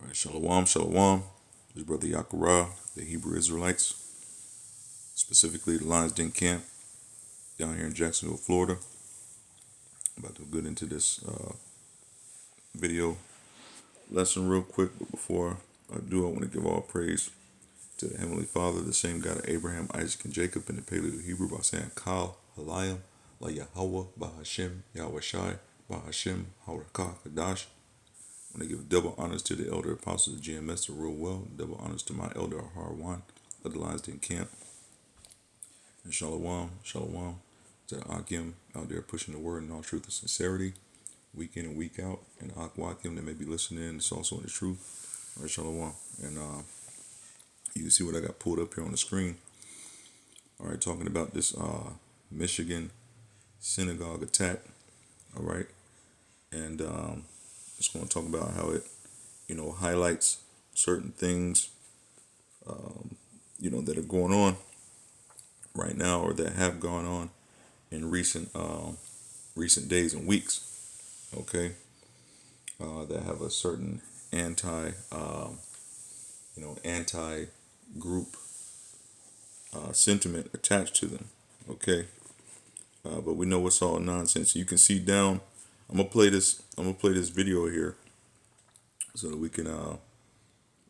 All right, shalom, shalom. This is Brother Yakarah, the Hebrew Israelites, specifically the Lions Den camp down here in Jacksonville, Florida. I'm about to get into this video lesson real quick, but before I do, I want to give all praise to the Heavenly Father, the same God of Abraham, Isaac, and Jacob in the Paleo Hebrew by saying Kal, Halayim, La Yahweh, Bahashem, Yahweh Shai, Bahashem, Harakah, Kadash. I want to give double honors to the elder apostles of GMS to rule well, double honors to my elder Harwan of the Lions Den camp, and shalom, shalom to the Akim out there pushing the word in all truth and sincerity, week in and week out, and Akwakim that may be listening, it's also in the truth. All right, shalom. And you can see what I got pulled up here on the screen. All right, talking about this Michigan synagogue attack. All right, and just going to talk about how it, highlights certain things, that are going on right now or that have gone on in recent days and weeks. Okay, that have a certain anti group sentiment attached to them. Okay, but we know it's all nonsense. You can see down. I'm gonna play this video here so that we can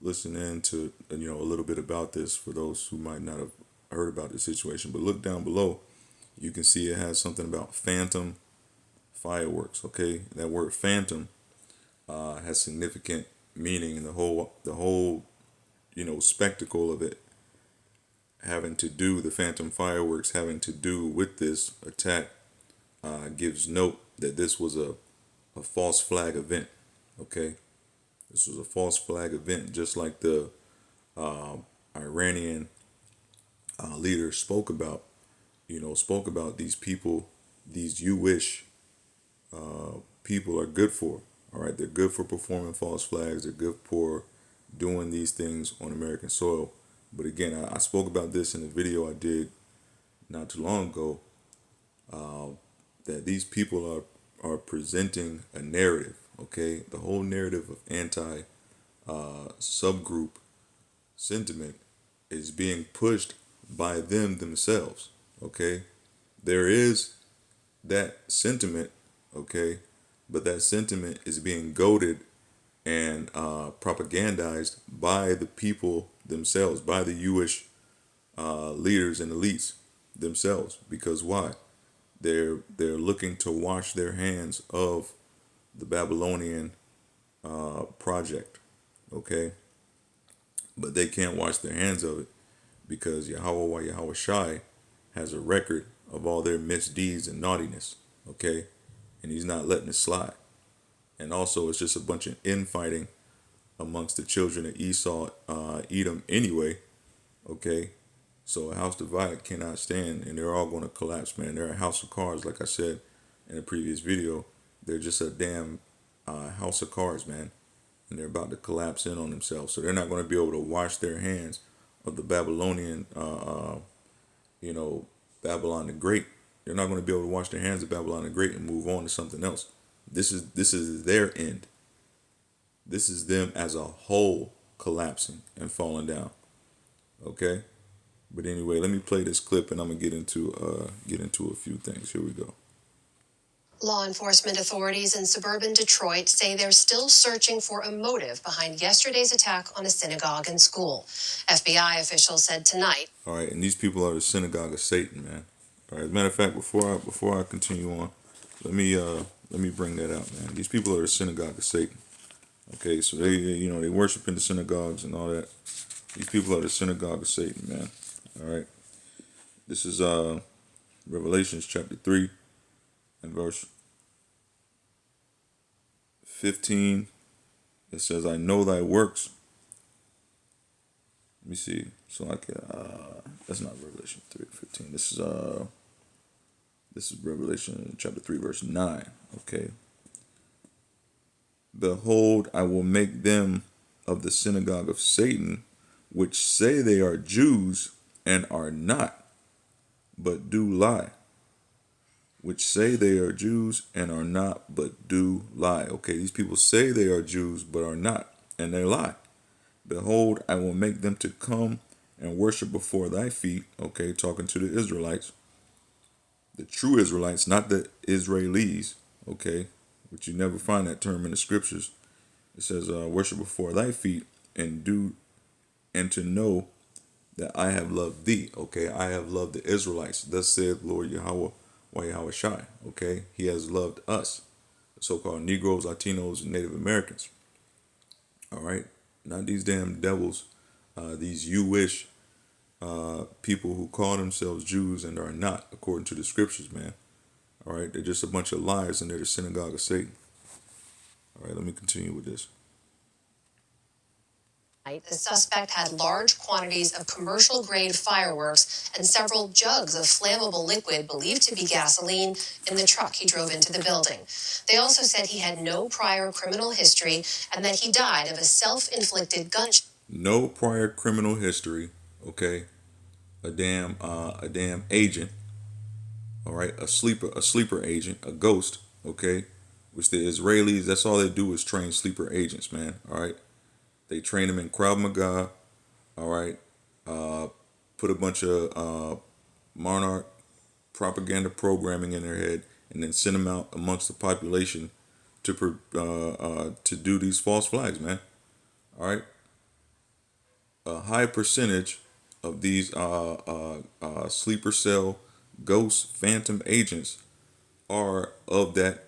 listen in to a little bit about this for those who might not have heard about the situation. But look down below, you can see it has something about phantom fireworks. Okay, that word phantom has significant meaning, and the whole spectacle of it having to do the phantom fireworks having to do with this attack gives note that this was a false flag event. Okay, this was a false flag event, just like the Iranian leader spoke about. Spoke about these people, these Jewish people are good for. All right, they're good for performing false flags. They're good for doing these things on American soil. But again, I spoke about this in a video I did not too long ago. That these people are presenting a narrative. Okay, the whole narrative of anti subgroup sentiment is being pushed by them themselves. Okay, there is that sentiment. Okay, but that sentiment is being goaded and propagandized by the people themselves, by the Jewish leaders and elites themselves. Because why? They're looking to wash their hands of the Babylonian project. Okay, but they can't wash their hands of it because Yahweh Shai has a record of all their misdeeds and naughtiness. Okay, and he's not letting it slide. And also, it's just a bunch of infighting amongst the children of Esau, Edom anyway. Okay, so a house divided cannot stand, and they're all going to collapse, man. They're a house of cards, like I said in a previous video. They're just a damn house of cards, man, and they're about to collapse in on themselves. So they're not going to be able to wash their hands of the Babylonian, Babylon the Great. They're not going to be able to wash their hands of Babylon the Great and move on to something else. This is their end. This is them as a whole collapsing and falling down. Okay, but anyway, let me play this clip and I'm gonna get into a few things. Here we go. Law enforcement authorities in suburban Detroit say they're still searching for a motive behind yesterday's attack on a synagogue and school. FBI officials said tonight. All right, and these people are the synagogue of Satan, man. All right, as a matter of fact, before I continue on, let me bring that out, man. These people are the synagogue of Satan. Okay, so they worship in the synagogues and all that. These people are the synagogue of Satan, man. All right, this is Revelations chapter 3 and verse 15. It says, "I know thy works." Let me see. So that's not Revelation 3:15. This is Revelation chapter 3 verse 9. Okay. "Behold, I will make them of the synagogue of Satan, which say they are Jews and are not, but do lie." Which say they are Jews and are not, but do lie. Okay, these people say they are Jews, but are not. and they lie. Behold, I will make them to come and worship before thy feet. Okay, talking to the Israelites, the true Israelites, not the Israelis. Okay, but you never find that term in the scriptures. It says, worship before thy feet and do, and to know that I have loved thee. Okay, I have loved the Israelites. Thus saith Lord Yahweh, Yahweh Shai. Okay, he has loved us, the so-called Negroes, Latinos, and Native Americans. All right, not these damn devils, these Jewish people who call themselves Jews and are not, according to the scriptures, man. All right, they're just a bunch of liars, and they're the synagogue of Satan. All right, let me continue with this. The suspect had large quantities of commercial grade fireworks and several jugs of flammable liquid believed to be gasoline in the truck he drove into the building. They also said he had no prior criminal history and that he died of a self-inflicted gunshot. No prior criminal history. Okay, a damn agent. All right, a sleeper agent, a ghost. Okay, which the Israelis, that's all they do is train sleeper agents, man. All right, they train them in Krav Maga. All right, put a bunch of monarch propaganda programming in their head, and then send them out amongst the population to do these false flags, man. All right, a high percentage of these sleeper cell ghost phantom agents are of that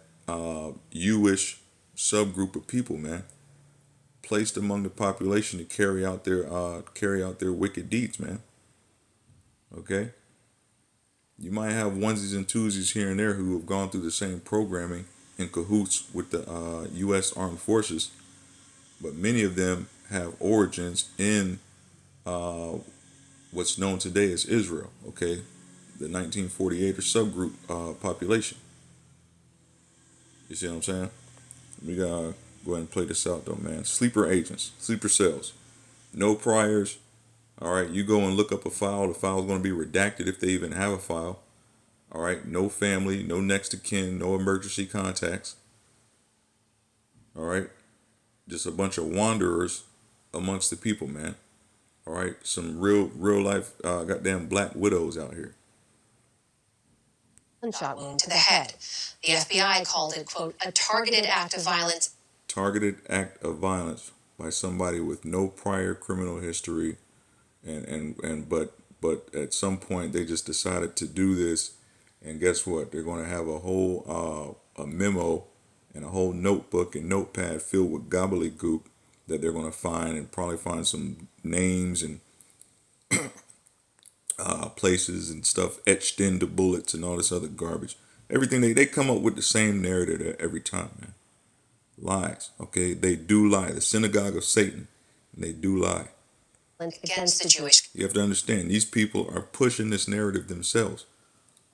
Jewish subgroup of people, man, placed among the population to carry out their wicked deeds, man. Okay, you might have onesies and twosies here and there who have gone through the same programming in cahoots with the U.S. Armed Forces, but many of them have origins in what's known today as Israel. Okay, the 1948 or subgroup population. You see what I'm saying? We gotta go ahead and play this out though, man. Sleeper agents, sleeper cells, no priors. All right, you go and look up a file. The file's going to be redacted if they even have a file. All right, no family, no next of kin, no emergency contacts. All right, just a bunch of wanderers amongst the people, man. All right, some real life goddamn black widows out here. Gunshot wound to the head. The FBI called it, quote, a targeted act of violence. Targeted act of violence by somebody with no prior criminal history, but at some point they just decided to do this, and guess what? They're going to have a whole a memo and a whole notebook and notepad filled with gobbledygook that they're going to find, and probably find some names and places and stuff etched into bullets and all this other garbage. Everything they come up with the same narrative every time, man. Lies. Okay, they do lie. The synagogue of Satan, and they do lie. Against the Jewish. You have to understand, these people are pushing this narrative themselves,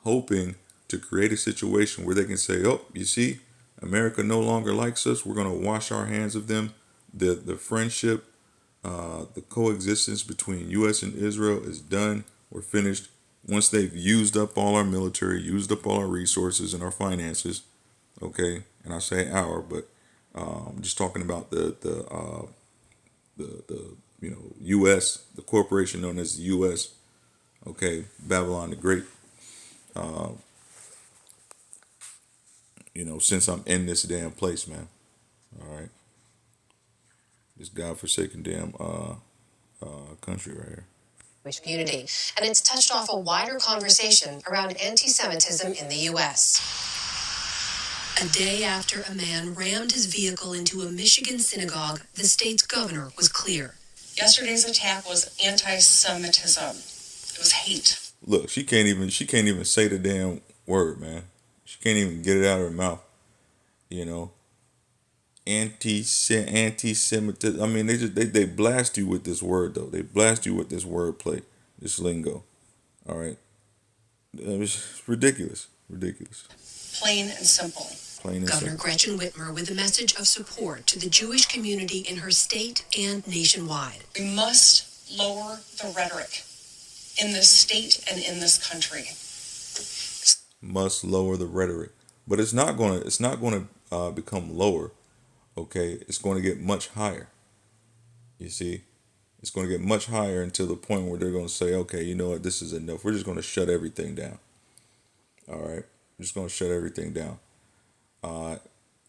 hoping to create a situation where they can say, "Oh, you see, America no longer likes us. We're going to wash our hands of them. The friendship, the coexistence between U.S. and Israel is done. We're finished." Once they've used up all our military, used up all our resources and our finances, okay, and I say our, but I'm just talking about the U.S., the corporation known as the U.S. Okay, Babylon the Great. Since I'm in this damn place, man. All right, this godforsaken damn country right here. Jewish community, and it's touched off a wider conversation around anti-Semitism in the U.S. A day after a man rammed his vehicle into a Michigan synagogue, the state's governor was clear. Yesterday's attack was anti-Semitism. It was hate. Look, she can't even say the damn word, man. She can't even get it out of her mouth. Anti-Semitism. I mean, they blast you with this word though. They blast you with this wordplay, this lingo. All right, it's ridiculous. Plain and simple. Governor Gretchen Whitmer with a message of support to the Jewish community in her state and nationwide. We must lower the rhetoric in this state and in this country. Must lower the rhetoric, but it's not going to become lower. Okay, it's going to get much higher. You see, it's going to get much higher until the point where they're going to say, okay, you know what, this is enough. We're just going to shut everything down. All right, we're just going to shut everything down. And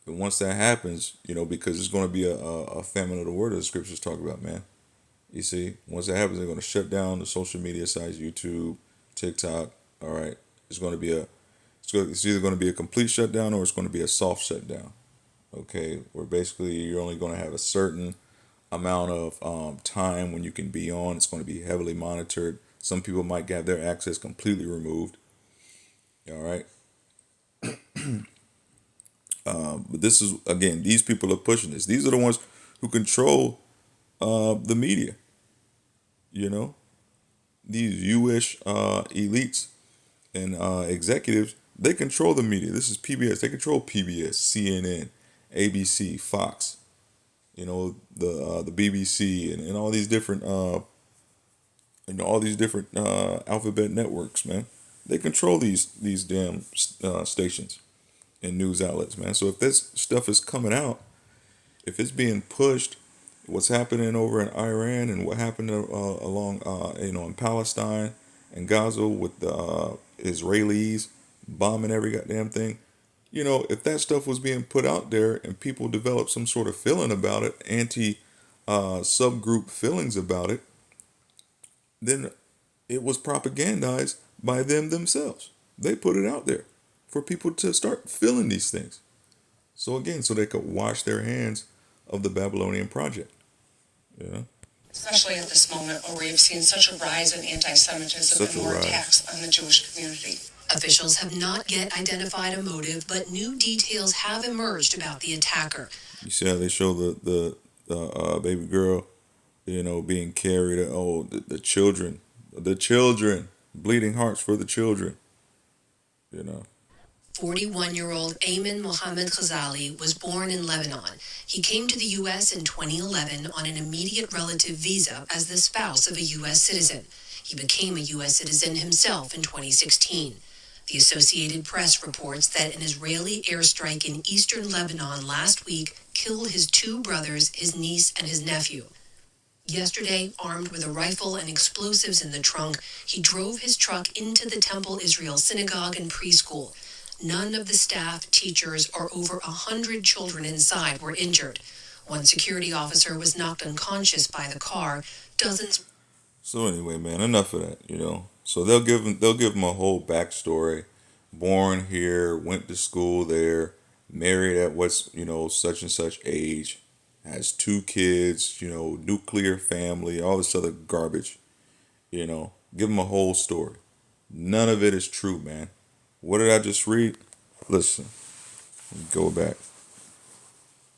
once that happens, because it's going to be a famine of the word, as the scriptures talk about, man. You see, once that happens, they're going to shut down the social media sites, YouTube, TikTok. All right, it's going to be it's either going to be a complete shutdown or it's going to be a soft shutdown. Okay, where basically you're only going to have a certain amount of time when you can be on. It's going to be heavily monitored. Some people might have their access completely removed. All right, but this is again, these people are pushing this. These are the ones who control the media. You know, these Jewish elites and executives, they control the media. This is PBS. They control PBS, CNN, ABC, Fox. The BBC and all these different all these different alphabet networks, man. They control these damn stations and news outlets, man. So if this stuff is coming out, if it's being pushed, what's happening over in Iran and what happened along in Palestine and Gaza with the Israelis bombing every goddamn thing, if that stuff was being put out there and people developed some sort of feeling about it, anti subgroup feelings about it, then it was propagandized by them themselves. They put it out there for people to start feeling these things. So again, so they could wash their hands of the Babylonian project. Yeah. Especially at this moment where we have seen such a rise in anti-Semitism Such and a more rise. attacks on the Jewish community. Officials have not yet identified a motive, but new details have emerged about the attacker. You see how they show the baby girl, being carried. Oh, the children, bleeding hearts for the children. You know. 41-year-old Ayman Mohammed Khazali was born in Lebanon. He came to the U.S. in 2011 on an immediate relative visa as the spouse of a U.S. citizen. He became a U.S. citizen himself in 2016. The Associated Press reports that an Israeli airstrike in eastern Lebanon last week killed his two brothers, his niece, and his nephew. Yesterday, armed with a rifle and explosives in the trunk, he drove his truck into the Temple Israel synagogue and preschool. None of the staff, teachers, or over 100 children inside were injured. One security officer was knocked unconscious by the car. Dozens. So anyway, man, enough of that. So they'll give him a whole backstory. Born here, went to school there, married at what's such and such age, has two kids, nuclear family, all this other garbage. Give him a whole story. None of it is true, man. What did I just read? Listen, go back.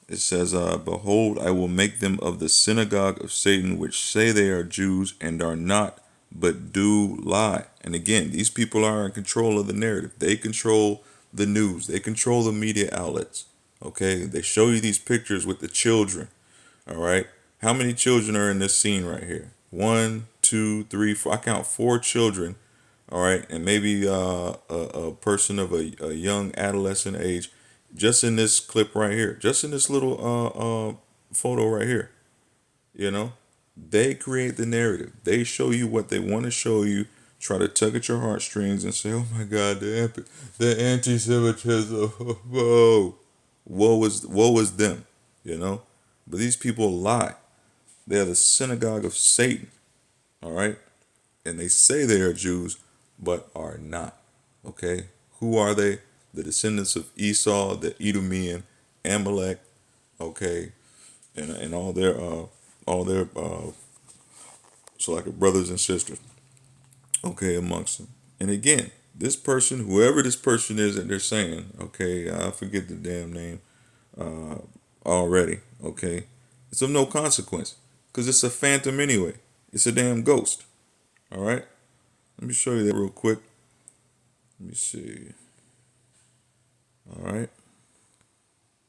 It says, behold, I will make them of the synagogue of Satan, which say they are Jews and are not, but do lie. And again, these people are in control of the narrative. They control the news. They control the media outlets. Okay, they show you these pictures with the children. All right, how many children are in this scene right here? One, two, three, four. I count four children. All right, and maybe a person of a young adolescent age, just in this clip right here, just in this little photo right here. You know, they create the narrative. They show you what they want to show you. Try to tug at your heartstrings and say, "Oh my God, the anti-Semitism, whoa, woe is them," you know. But these people lie. They are the synagogue of Satan. All right, and they say they are Jews, but are not. Okay, who are they? The descendants of Esau, the Edomian, Amalek. Okay, and all their so like brothers and sisters. Okay, amongst them. And again, this person, whoever this person is that they're saying, okay, I forget the damn name already. Okay, it's of no consequence because it's a phantom anyway. It's a damn ghost. All right. Let me show you that real quick. Let me see. All right.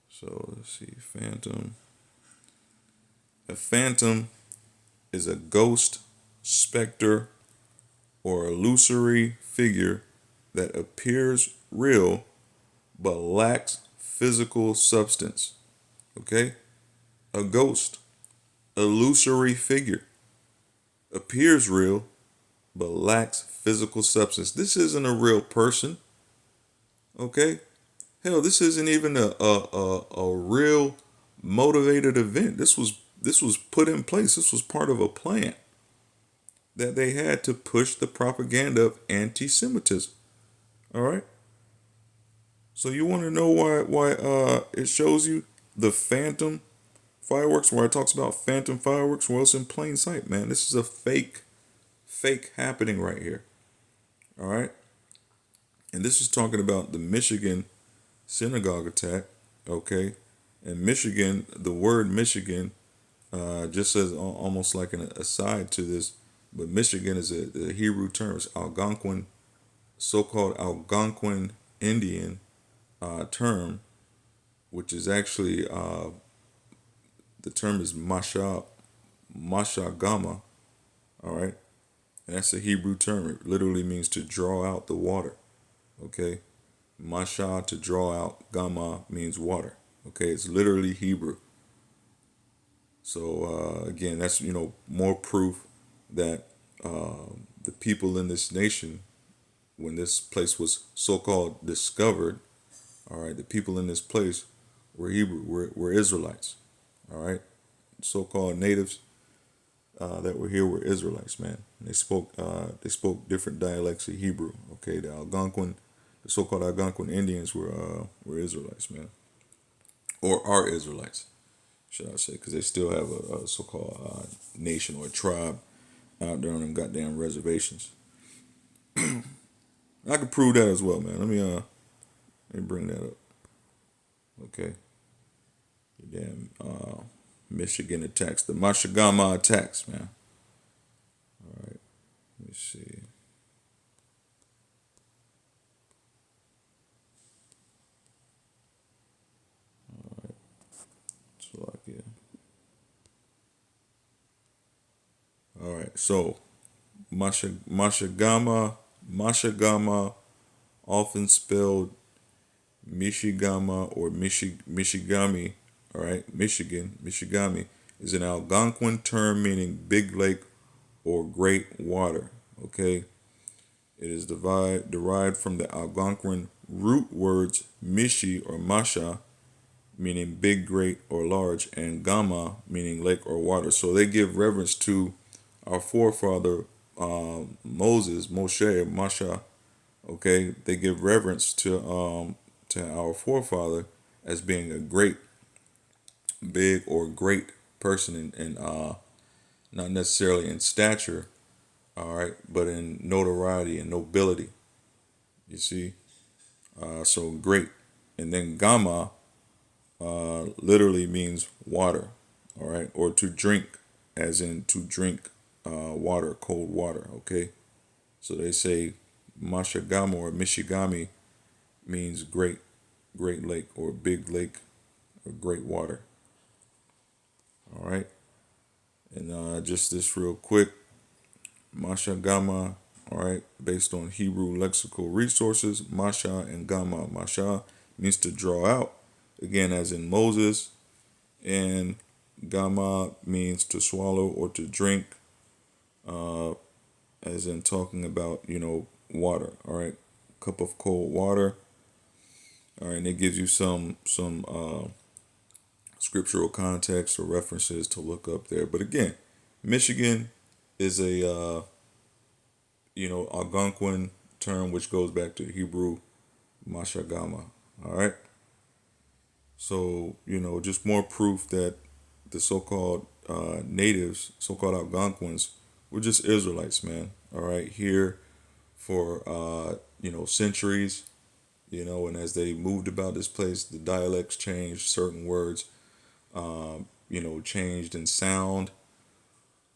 So let's see. Phantom. A phantom is a ghost, specter, or illusory figure that appears real but lacks physical substance. Okay? A ghost illusory figure, appears real, but lacks physical substance. This isn't a real person, okay? Hell, this isn't even a real motivated event. This was put in place. This was part of a plan that they had to push the propaganda of anti-Semitism. All right. So you want to know why it shows you the phantom fireworks, where it talks about phantom fireworks? Well, it's in plain sight, man. This is a fake happening right here. All right. And this is talking about the Michigan synagogue attack. Okay. In Michigan, the word Michigan, just as almost like an aside to this, but Michigan is a Hebrew term. It's Algonquin, so-called Algonquin Indian term, which is actually the term is Mashagama. All right, and that's a Hebrew term. It literally means to draw out the water. Okay, Masha, to draw out, Gama means water. Okay, it's literally Hebrew. So again, that's more proof that the people in this nation, when this place was so-called discovered, all right, the people in this place were Hebrew, were Israelites. All right, so-called natives that were here were Israelites, man. And they spoke different dialects of Hebrew. Okay, the so-called Algonquin Indians were Israelites, man, or are Israelites, should I say? Because they still have a so-called nation or tribe out there on them goddamn reservations. I can prove that as well, man. Let me bring that up. Okay, the damn Michigan attacks, the Mashagama attacks, man. All right, let me see. Slovakia. All right, so Mashagama, often spelled Mishigama or Mishigami. All right, Mishigami is an Algonquin term meaning big lake or great water. Okay, it is derived from the Algonquin root words Mishi or Masha, meaning big, great, or large, and Gama, meaning lake or water. So they give reverence to our forefather Moshe, Masha. Okay, they give reverence to our forefather as being a great, big, or great person, in not necessarily in stature, all right, but in notoriety and nobility. You see, so great, and then Gama literally means water, all right, or to drink, as in to drink water, cold water. Okay, so they say Mashagama or Mishigami means great lake or big lake or great water. All right, and just this real quick, Masha Gama, all right, based on Hebrew lexical resources, Masha and Gama. Masha means to draw out, again, as in Moses, and Gama means to swallow or to drink, as in talking about, water, all right, cup of cold water, all right, and it gives you some scriptural context or references to look up there. But again, Michigan is a Algonquin term which goes back to Hebrew mashagama. All right. So, just more proof that the so-called natives, so-called Algonquins, were just Israelites, man. All right. Here for, centuries, and as they moved about this place, the dialects changed, certain words, changed in sound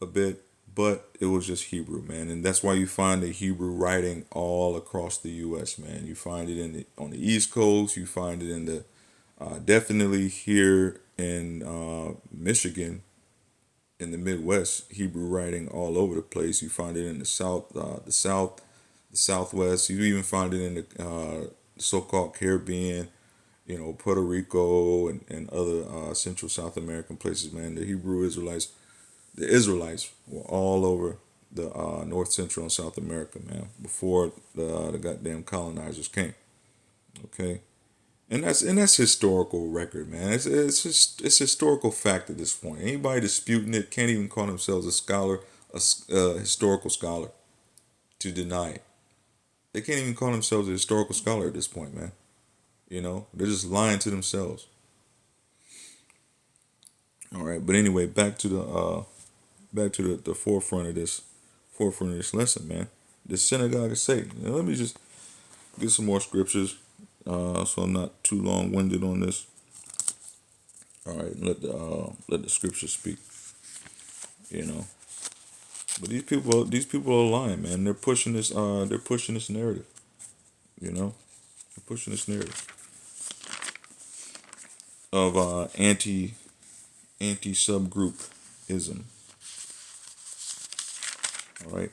a bit, but it was just Hebrew, man, and that's why you find the Hebrew writing all across the U.S., man. You find it on the East Coast. You find it in the definitely here in Michigan, in the Midwest. Hebrew writing all over the place. You find it in the Southwest. You even find it in the so-called Caribbean, Puerto Rico and other Central South American places, man. The Hebrew Israelites The Israelites were all over the North, Central, and South America, man, before the goddamn colonizers came. Okay, and that's historical record, man. It's historical fact at this point. Anybody disputing it can't even call themselves a scholar, a historical scholar, to deny it. They can't even call themselves a historical scholar at this point, man. They're just lying to themselves. All right, but anyway, back to the forefront of this lesson, man. The synagogue of Satan. Now, let me just get some more scriptures, so I'm not too long winded on this. All right, let the scriptures speak. You know, but these people are lying, man. They're pushing this narrative. They're pushing this narrative of anti subgroupism. All right,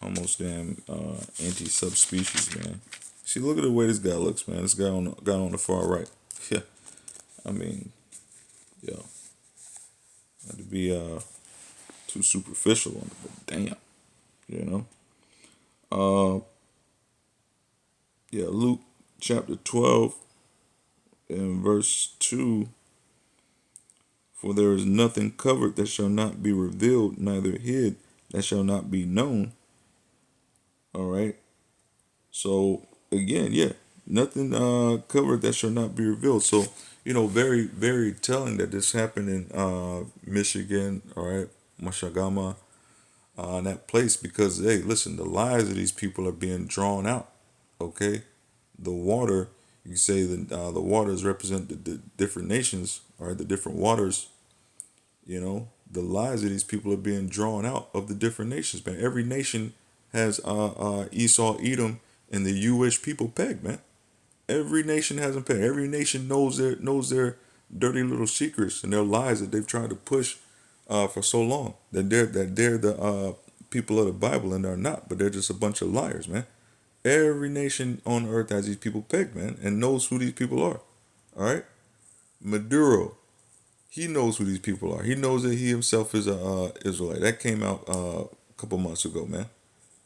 almost damn anti subspecies, man. See, look at the way this guy looks, man. This guy on the far right. Yeah, I mean, yo, not to be too superficial on it, but damn, you know. Uh, yeah, Luke chapter 12 and verse 2. For there is nothing covered that shall not be revealed, neither hid that shall not be known. All right. So again, yeah, nothing covered that shall not be revealed. So very very telling that this happened in Michigan. All right, Mashagama, in that place, because hey, listen, the lies of these people are being drawn out. Okay, the water. You say that the waters represent the different nations. All right, the different waters. The lies of these people are being drawn out of the different nations, man. Every nation has Esau, Edom, and the Jewish people pegged, man. Every nation has them pegged. Every nation knows their dirty little secrets and their lies that they've tried to push for so long. That they're the people of the Bible, and they're not, but they're just a bunch of liars, man. Every nation on earth has these people pegged, man, and knows who these people are. All right, Maduro. He knows who these people are. He knows that he himself is a Israelite. That came out a couple months ago, man.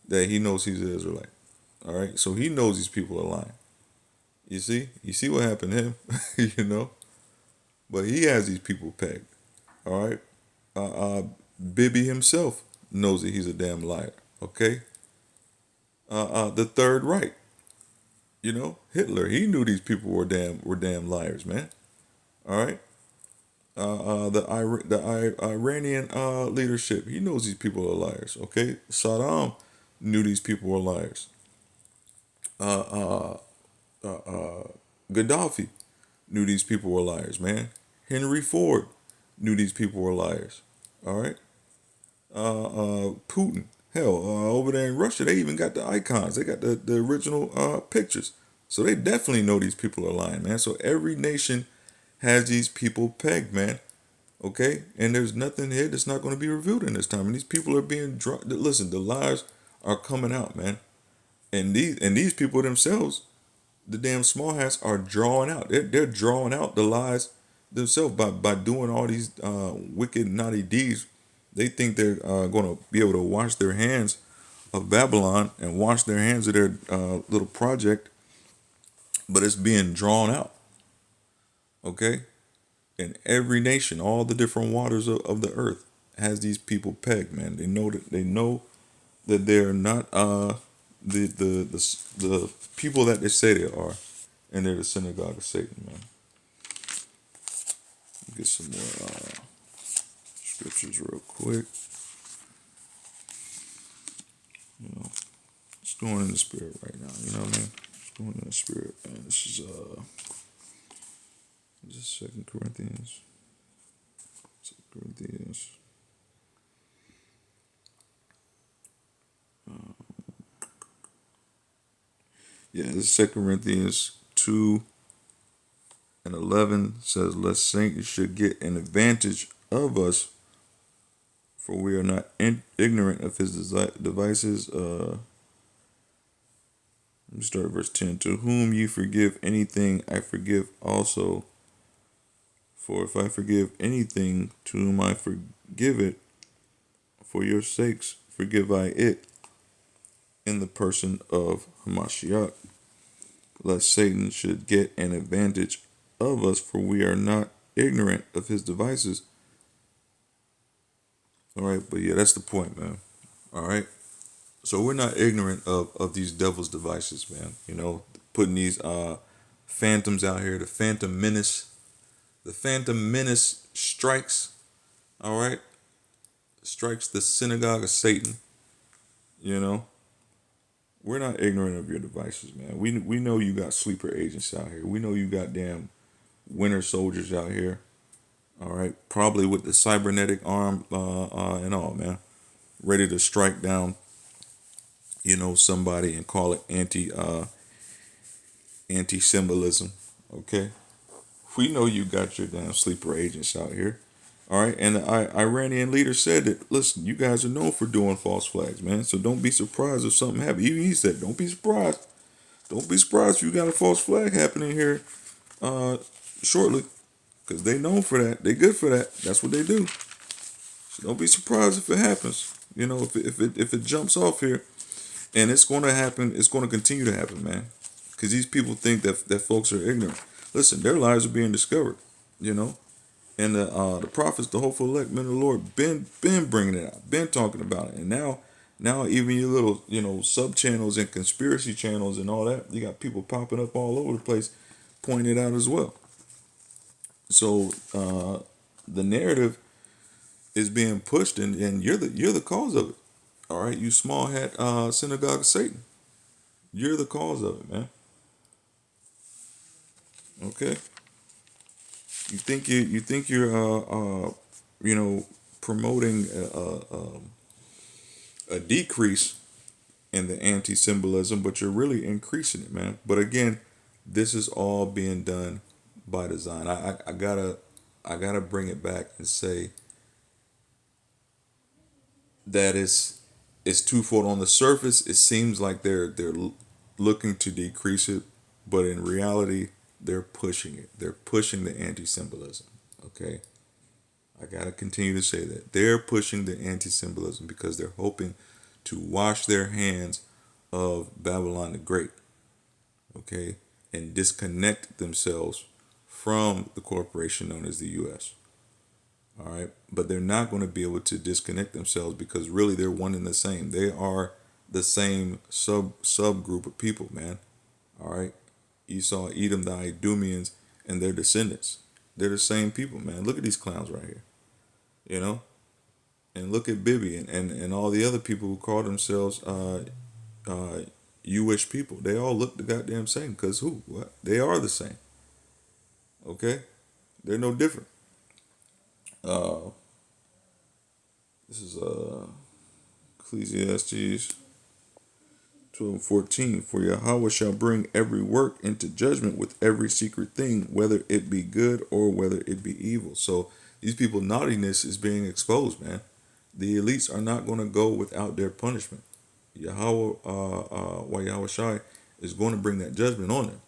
That he knows he's an Israelite. All right, so he knows these people are lying. You see what happened to him, But he has these people pegged. All right, Bibi himself knows that he's a damn liar. Okay, the Third Reich, Hitler. He knew these people were damn liars, man. All right. The Iranian leadership. He knows these people are liars. Okay, Saddam knew these people were liars. Uh, uh, Gaddafi knew these people were liars. Man, Henry Ford knew these people were liars. All right. Putin. Hell, over there in Russia, they even got the icons. They got the original pictures. So they definitely know these people are lying, man. So every nation has these people pegged, man. Okay, and there's nothing here that's not going to be revealed in this time. And these people are being listen, the lies are coming out, man. And these people themselves, the damn small hats, are drawing out. They're drawing out the lies themselves by doing all these wicked, naughty deeds. They think they're going to be able to wash their hands of Babylon and wash their hands of their little project, but it's being drawn out. Okay. In every nation, all the different waters of the earth has these people pegged, man. They know that they're not the people that they say they are, and they're the synagogue of Satan, man. Get some more scriptures real quick. It's going in the spirit right now. You know what I mean? It's going in the spirit, man. This is 2 Corinthians. 2 Corinthians. Yeah, this is 2 Corinthians 2:11 says, "Lest Satan should get an advantage of us, for we are not ignorant of his devices." Let me start at verse 10. "To whom you forgive anything, I forgive also. For if I forgive anything to whom I forgive it, for your sakes forgive I it, in the person of Hamashiach, lest Satan should get an advantage of us, for we are not ignorant of his devices. All right, but yeah, that's the point, man. All right. So we're not ignorant of these devil's devices, man. You know, putting these phantoms out here, the phantom menace. The phantom menace strikes, all right, strikes the synagogue of Satan. You know, we're not ignorant of your devices, man. We know you got sleeper agents out here. We know you got damn winter soldiers out here. All right, probably with the cybernetic arm and all, man, ready to strike down, somebody and call it anti symbolism. Okay, we know you got your damn sleeper agents out here. All right, and the Iranian leader said that, listen, you guys are known for doing false flags, man. So don't be surprised if something happens. Even he said, don't be surprised. Don't be surprised if you got a false flag happening here uh, shortly, because they known for that. They good for that. That's what they do. So don't be surprised if it happens. If it jumps off here, and it's going to happen. It's going to continue to happen, man. Because these people think that folks are ignorant. Listen, their lives are being discovered. You know, and the prophets, the hopeful elect men of the Lord, been bringing it out, been talking about it, and now even your little sub channels and conspiracy channels and all that, you got people popping up all over the place, pointing it out as well. So the narrative is being pushed, and you're the cause of it. All right, you small hat synagogue of Satan, you're the cause of it, man. Okay, you think you're promoting a decrease in the anti-symbolism, but you're really increasing it, man. But again, this is all being done by design. I gotta bring it back and say that it's twofold. On the surface, it seems like they're looking to decrease it, but in reality, they're pushing it. They're pushing the anti-symbolism. Okay, I gotta continue to say that they're pushing the anti-symbolism because they're hoping to wash their hands of Babylon the Great. Okay, and disconnect themselves from the corporation known as the U.S. All right, but they're not going to be able to disconnect themselves because really they're one and the same. They are the same subgroup of people, man. All right, Esau, Edom, the Idumeans, and their descendants. They're the same people, man. Look at these clowns right here, you know, and look at Bibi and all the other people who call themselves uh, Jewish people. They all look the goddamn same because who? What? They are the same. Okay, they're no different. Uh, this is Ecclesiastes 12:14. For Yahweh shall bring every work into judgment with every secret thing, whether it be good or whether it be evil. So these people naughtiness is being exposed, man. The elites are not going to go without their punishment. Yahweh, Yahweh Shai is going to bring that judgment on them.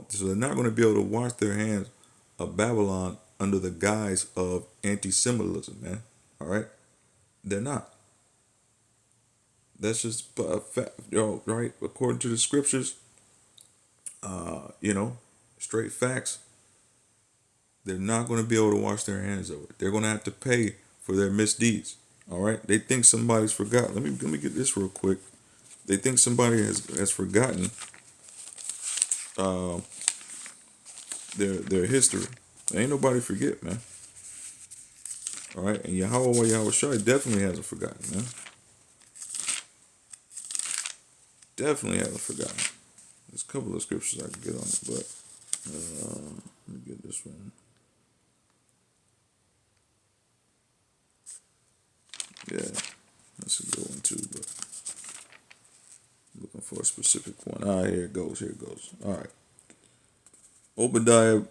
So they're not going to be able to wash their hands of Babylon under the guise of anti-symbolism, man. All right, they're not. That's just a fact, right? According to the scriptures, straight facts. They're not going to be able to wash their hands of it. They're going to have to pay for their misdeeds. All right. They think somebody's forgotten. Let me get this real quick. They think somebody has forgotten uh, their history. Ain't nobody forget, man. All right. And Yahweh Shai definitely hasn't forgotten, man. Definitely haven't forgotten. There's a couple of scriptures I can get on it, but let me get this one. Yeah, that's a good one too, but I'm looking for a specific one. Here it goes. Here it goes. All right. Obadiah,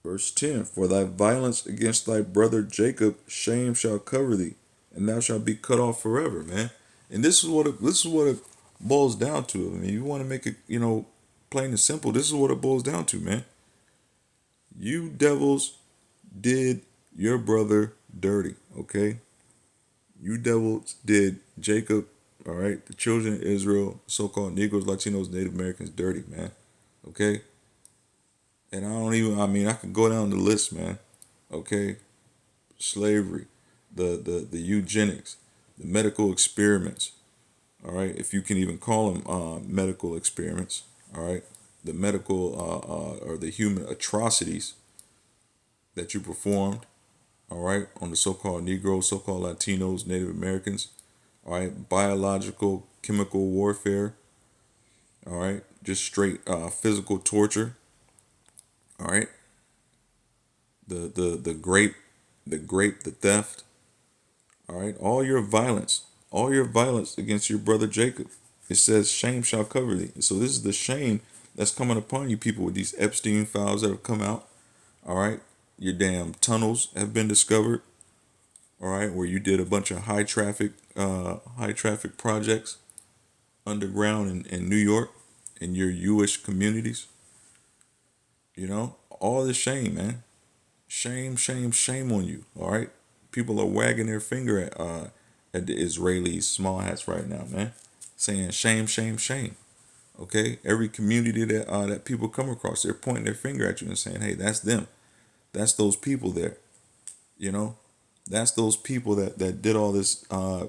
verse 10. For thy violence against thy brother Jacob, shame shall cover thee, and thou shalt be cut off forever, man. And this is what it boils down to. I mean, you want to make it, plain and simple. This is what it boils down to, man. You devils did your brother dirty, okay? You devils did Jacob, all right, the children of Israel, so-called Negroes, Latinos, Native Americans dirty, man. Okay? And I mean, I could go down the list, man. Okay? Slavery, the eugenics, the medical experiments, all right? If you can even call them medical experiments, all right? The medical or the human atrocities that you performed, all right, on the so-called Negroes, so-called Latinos, Native Americans, all right, biological, chemical warfare, all right, just straight physical torture, all right, the grape, the theft, all right, all your violence against your brother Jacob. It says shame shall cover thee. So this is the shame that's coming upon you people with these Epstein files that have come out, all right. Your damn tunnels have been discovered, all right, where you did a bunch of high traffic projects underground in New York in your Jewish communities. You know, all this shame, man. Shame, shame, shame on you. All right, people are wagging their finger at the Israelis small hats right now, man, saying shame, shame, shame. Okay, every community that people come across, they're pointing their finger at you and saying, "Hey, that's them. That's those people there." You know, that's those people that did all this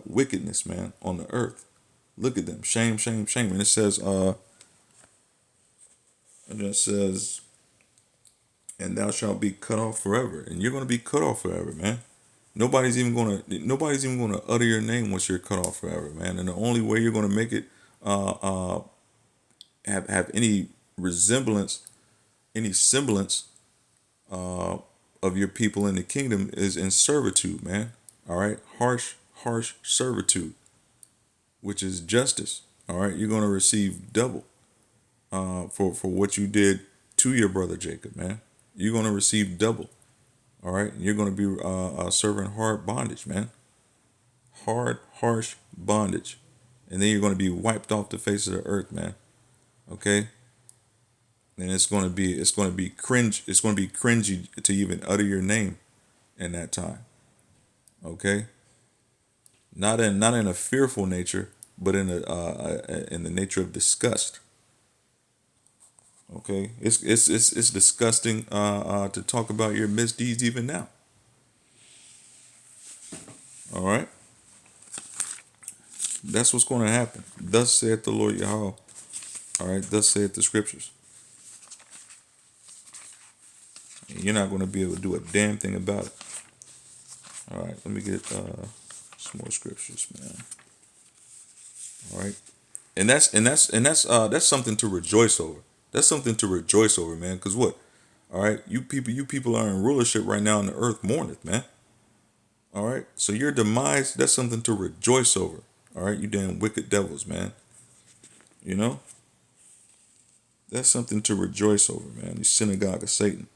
wickedness, man, on the earth. Look at them. Shame, shame, shame. And it says, and thou shalt be cut off forever. And you're gonna be cut off forever, man. Nobody's even gonna utter your name once you're cut off forever, man. And the only way you're gonna make it have any resemblance, any semblance of your people in the kingdom is in servitude, man. All right, harsh servitude, which is justice. All right, you're gonna receive double for what you did to your brother Jacob, man. You're gonna receive double. All right, you're gonna be serving hard bondage, man. Hard, harsh bondage, and then you're gonna be wiped off the face of the earth, man. Okay, and it's gonna be cringe. It's gonna be cringy to even utter your name in that time. Okay, not in a fearful nature, but in the nature of disgust. Okay, it's disgusting to talk about your misdeeds even now. All right, that's what's going to happen. Thus saith the Lord Yahweh. All right, thus saith the scriptures. And you're not going to be able to do a damn thing about it. All right, let me get some more scriptures, man. All right, and that's something to rejoice over. That's something to rejoice over, man. Cause what? All right, you people are in rulership right now, and the earth mourneth, man. All right, so your demise, that's something to rejoice over. All right, you damn wicked devils, man. You know, that's something to rejoice over, man. The synagogue of Satan,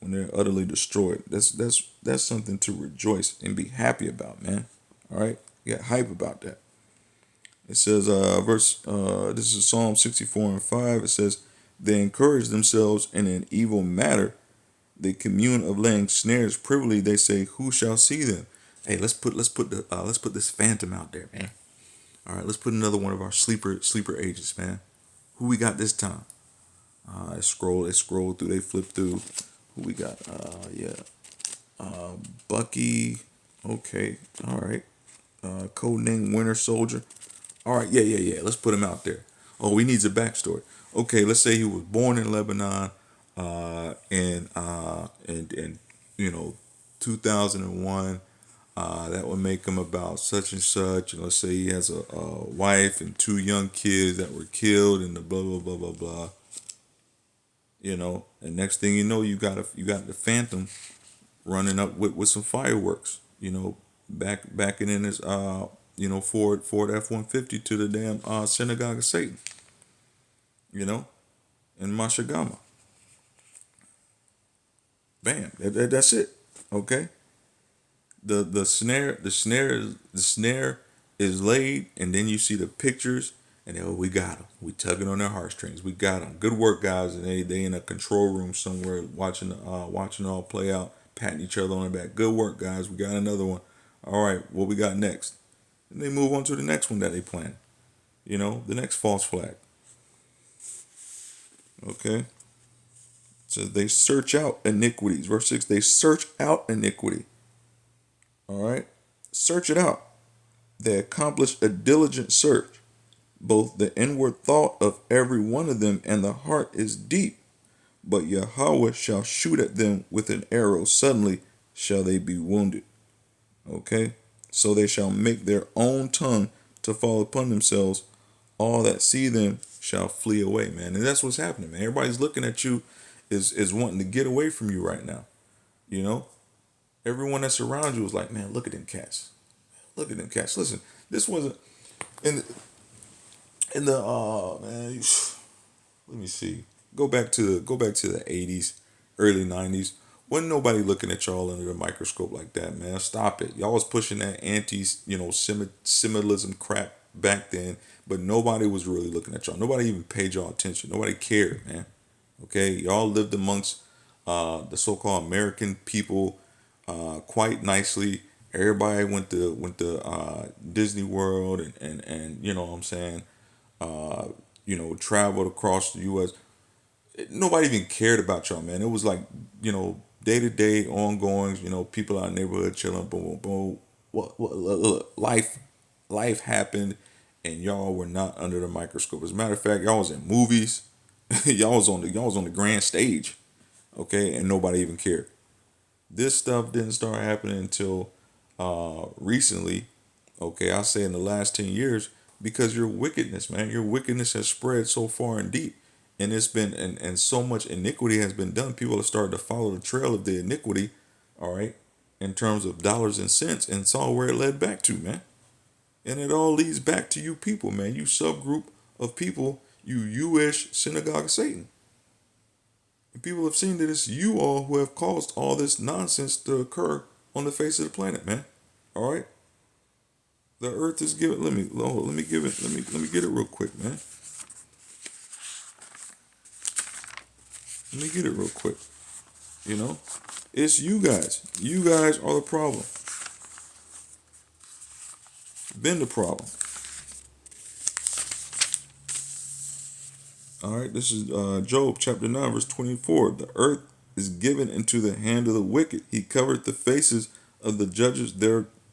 when they're utterly destroyed, that's something to rejoice and be happy about, man. All right, get hype about that. It says, this is Psalm 64:5. It says, they encourage themselves in an evil matter. They commune of laying snares privily. They say, who shall see them? Hey, let's put this phantom out there, man. All right, let's put another one of our sleeper agents, man. Who we got this time? They scroll through, they flip through. Who we got? Yeah, Bucky. Okay, all right. Codename Winter Soldier. All right, yeah. Let's put him out there. Oh, he needs a backstory. Okay, let's say he was born in Lebanon, in 2001. That would make him about such and such. And let's say he has a wife and two young kids that were killed, and the blah blah blah blah blah. And next thing you know, you got the Phantom running up with some fireworks. Backing in his Ford F-150 to the damn synagogue of Satan. You know, in Mashagama. Bam. That's it. Okay. The snare is laid, and then you see the pictures And then we got them. We tugging on their heartstrings. We got them. Good work, guys. And they in a control room somewhere watching it all play out, patting each other on the back. Good work, guys. We got another one. All right, what we got next? And they move on to the next one that they plan. The next false flag. Okay. So they search out iniquities. Verse 6, they search out iniquity. All right. Search it out. They accomplish a diligent search. Both the inward thought of every one of them and the heart is deep. But Yahweh shall shoot at them with an arrow. Suddenly shall they be wounded. Okay. So they shall make their own tongue to fall upon themselves. All that see them shall flee away, man. And that's what's happening, man. Everybody's looking at you is wanting to get away from you right now. You know? Everyone that's around you is like, man, look at them cats. Look at them cats. Listen, this wasn't in the man, let me see. Go back to the 80s, early 90s. Wasn't nobody looking at y'all under the microscope like that, man. Stop it. Y'all was pushing that symbolism crap back then, but nobody was really looking at y'all. Nobody even paid y'all attention. Nobody cared, man. Okay, y'all lived amongst the so-called American people quite nicely. Everybody went to Disney World and you know what I'm saying, traveled across the U.S. Nobody even cared about y'all, man. It was like, day to day ongoings. People out in the neighborhood chilling. Boom, boom, boom. Look, life happened, and y'all were not under the microscope. As a matter of fact, y'all was in movies. y'all was on the grand stage, okay, and nobody even cared. This stuff didn't start happening until recently. Okay, I say in the last 10 years, because your wickedness, man, your wickedness has spread so far and deep, and it's been and so much iniquity has been done. People have started to follow the trail of the iniquity, all right, in terms of dollars and cents, and saw where it led back to, man. And it all leads back to you people, man. You subgroup of people, you Jewish synagogue of Satan. And people have seen that it's you all who have caused all this nonsense to occur on the face of the planet, man. All right. The earth is given. Let me give it. Let me get it real quick, man. Let me get it real quick. You know, it's you guys. You guys are the problem. Been the problem. All right. This is Job chapter 9, verse 24. The earth is given into the hand of the wicked. He covered the faces of the judges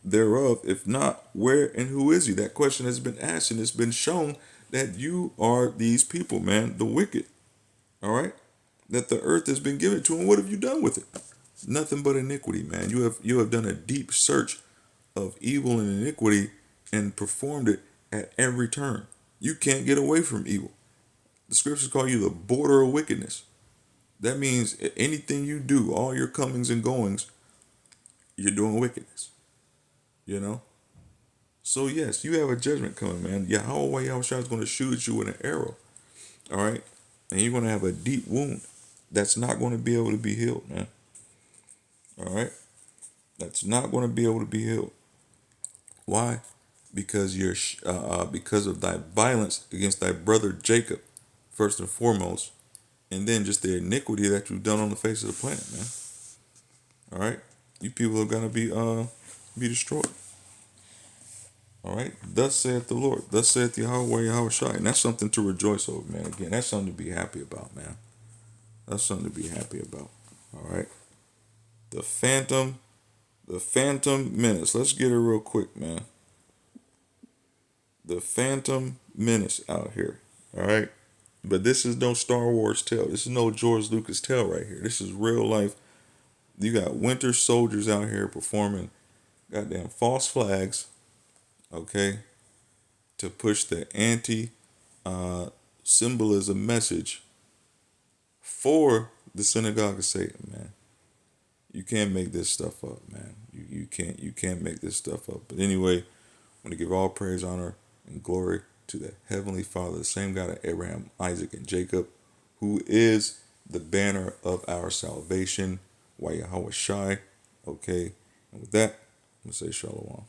thereof. If not, where and who is he? That question has been asked, and it's been shown that you are these people, man, the wicked. All right, that the earth has been given to, and what have you done with it? Nothing but iniquity, man. You have done a deep search of evil and iniquity and performed it at every turn. You can't get away from evil. The scriptures call you the border of wickedness. That means anything you do, all your comings and goings, you're doing wickedness. You know? So yes, you have a judgment coming, man. Yahweh Yahushua is going to shoot at you with an arrow. All right? And you're going to have a deep wound that's not going to be able to be healed, man. All right? That's not going to be able to be healed. Why? Because because of thy violence against thy brother Jacob, first and foremost, and then just the iniquity that you've done on the face of the planet, man. All right? You people are going to be destroyed. All right, thus saith the Lord, thus saith Yahweh Yahushua, and that's something to rejoice over, man. Again, that's something to be happy about, man. That's something to be happy about. All right, the Phantom Menace. Let's get it real quick, man. The Phantom Menace out here. All right, but this is no Star Wars tale. This is no George Lucas tale right here. This is real life. You got Winter Soldiers out here performing goddamn false flags. Okay, to push the anti symbolism message for the synagogue of Satan, man. You can't make this stuff up, man. You can't make this stuff up. But anyway, I want to give all praise, honor, and glory to the Heavenly Father, the same God of Abraham, Isaac, and Jacob, who is the banner of our salvation. Why Yahweh Shai. Okay. And with that, I'm gonna say Shalom.